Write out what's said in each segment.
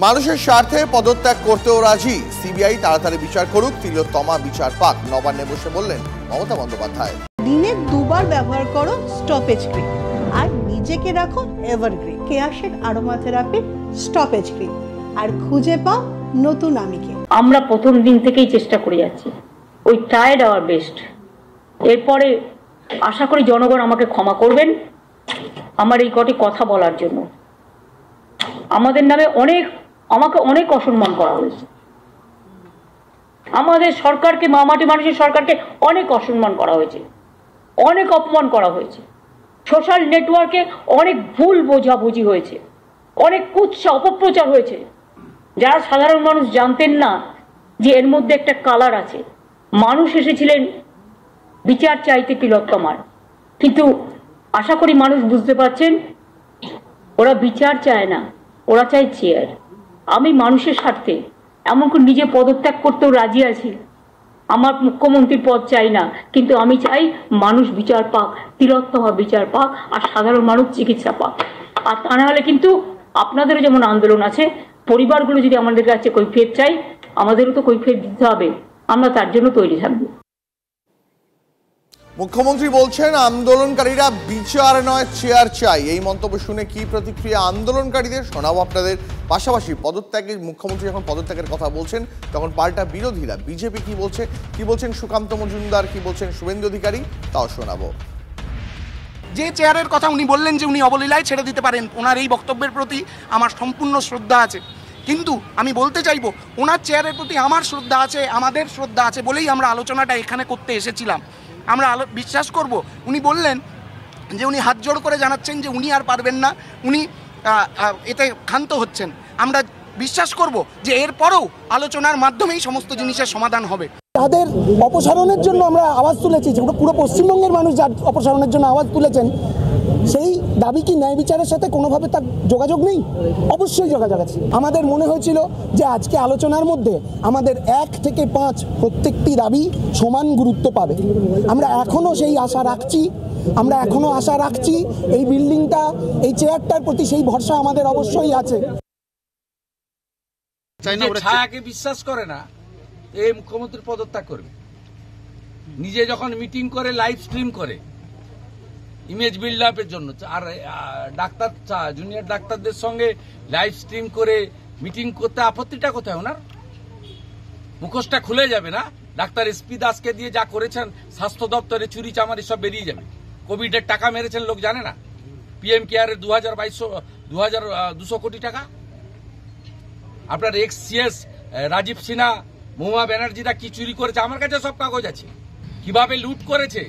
মানুষের স্বার্থে পদত্যাগ করতেও রাজি সিবিআই, তাড়াতাড়ি বিচার করুক, তিলোত্তমা বিচার পাক, নবান্নে বসে বললেন মমতা বন্দ্যোপাধ্যায়। দিনে দুবার ব্যবহার করো স্টপেজ ক্রিম আর নিজেকে রাখো এভারগ্রিন। কেয়াশের আরোমা থেরাপি স্টপেজ ক্রিম, আর খুঁজে পাও নতুন আমিকে। আমরা প্রথম দিন থেকেই চেষ্টা করে যাচ্ছি, ওই ট্রাইড আওয়ার বেস্ট। এরপরে আশা করি জনগণ আমাকে ক্ষমা করবেন আমার এই কটি কথা বলার জন্য। আমাদের নামে আমাকে অনেক অসম্মান করা হয়েছে, আমাদের সরকারকে, মামাটি মানুষের সরকারকে অনেক অসম্মান করা হয়েছে, অনেক অপমান করা হয়েছে। সোশ্যাল নেটওয়ার্কে অনেক ভুল বোঝাবুঝি হয়েছে, অনেক কুৎসা অপপ্রচার হয়েছে, যারা সাধারণ মানুষ জানতেন না যে এর মধ্যে একটা কালার আছে। মানুষ এসেছিলেন বিচার চাইতে তিলোত্তমার, কিন্তু আশা করি মানুষ বুঝতে পারছেন ওরা বিচার চায় না, ওরা চায় চেয়ার। আমি মানুষের স্বার্থে এমনকি নিজে পদত্যাগ করতেও রাজি আছি। আমার মুখ্যমন্ত্রীর পদ চাই না, কিন্তু আমি চাই মানুষ বিচার পাক, তিলোত্তমা বিচার পাক, আর সাধারণ মানুষ চিকিৎসা পাক। আর তা না হলে কিন্তু আপনাদেরও যেমন আন্দোলন আছে, পরিবারগুলো যদি আমাদের কাছে কৈফিয়ত চাই, আমাদেরও তো কৈফিয়ত দিতে হবে। আমরা তার জন্য তৈরি থাকবো। মুখ্যমন্ত্রী বলছেন আন্দোলনকারীরা বিচার নয় চেয়ার চাই। এই মন্তব্য শুনে কি প্রতিক্রিয়া আন্দোলনকারীদের শোনাবো আপনাদের। পাশাপাশি পদত্যাগের, মুখ্যমন্ত্রী যখন পদত্যাগের কথা বলছেন তখন পাল্টা বিরোধীরা বিজেপি কি বলছেন সুকান্ত মজুমদার, কি বলছেন শুভেন্দু অধিকারী, তাও শোনাবো। যে চেয়ারের কথা উনি বললেন যে উনি অবলীলায় ছেড়ে দিতে পারেন, ওনার এই বক্তব্যের প্রতি আমার সম্পূর্ণ শ্রদ্ধা আছে। কিন্তু আমি বলতে চাইবো, ওনার চেয়ারের প্রতি আমার শ্রদ্ধা আছে, আমাদের শ্রদ্ধা আছে বলেই আমরা আলোচনাটা এখানে করতে এসেছিলাম। আমরা বিশ্বাস করব, উনি বললেন যে উনি হাত জোড় করে জানাচ্ছেন যে উনি আর পারবেন না, উনি এতে ক্ষান্ত হচ্ছেন। আমরা বিশ্বাস করব যে এরপরেও আলোচনার মাধ্যমেই সমস্ত জিনিসের সমাধান হবে। তাদের অপসারণের জন্য আমরা আওয়াজ তুলেছি, পুরো পশ্চিমবঙ্গের মানুষ যার অপসারণের জন্য আওয়াজ তুলেছেন, সেই দাবি কি ন্যায় বিচারের সাথে কোনোভাবে তার যোগাযোগ নেই? অবশ্যই যোগাযোগ আছে। আমাদের মনে হয়েছিল যে আজকে আলোচনার মধ্যে আমাদের 1 থেকে 5 প্রত্যেকটি দাবি সমান গুরুত্ব পাবে। আমরা এখনও সেই আশা রাখছি, এই বিল্ডিংটা, এই চেয়ারটার প্রতি সেই ভরসা আমাদের অবশ্যই আছে। ছায়াকে বিশ্বাস করে না, এই মুখ্যমন্ত্রী পদত্যাগ করবে। নিজে যখন মিটিং করে, লাইভ স্ট্রিম করে ইমেজ বিল্ড আপের জন্য, আর ডাক্তার, জুনিয়র ডাক্তারদের সঙ্গে লাইভ স্ট্রিম করে মিটিং করতে আপত্তিটা কোথায় ওনার? মুখোশটা খুলে যাবে না? ডাক্তার এসপি দাসকে দিয়ে যা করেছেন, স্বাস্থ্য দপ্তরে চুরি চামারি সব বেরিয়ে যাবে। কোভিডের টাকা মেরেছেন লোক জানে না? পিএম কেয়ারের 2200 কোটি টাকা। আপনার এক্স সিএস রাজীব সিনহা, মহুয়া ব্যানার্জিরা কি চুরি করেছে, আমার কাছে সব কাগজ আছে। কিভাবে লুট করেছে।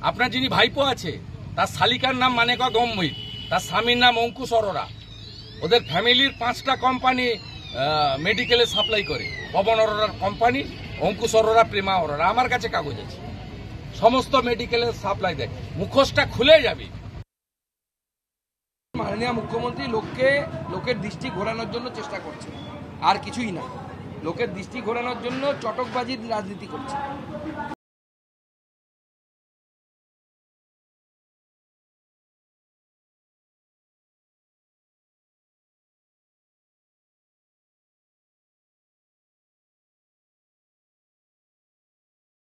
আপনার যিনি ভাইপো আছে, তার শালিকার নাম মানেকা গম্ভীর, তার স্বামীর নাম অঙ্কুশ অরোরা। ওদের ফ্যামিলির 5টা কোম্পানি মেডিকেলে সাপ্লাই করে, পবন অরোরার কোম্পানি, অঙ্কুশ অরোরা, প্রেমা অরোরা। আমার কাছে কাগজ আছে, সমস্ত মেডিকেলে সাপ্লাই দেয়। মুখোশটা খুলে যাবে। মাননীয় মুখ্যমন্ত্রী লোকের দৃষ্টি ঘোরানোর জন্য চেষ্টা করছে, আর কিছুই না। লোকের দৃষ্টি ঘোরানোর জন্য চটকবাজির রাজনীতি করছে।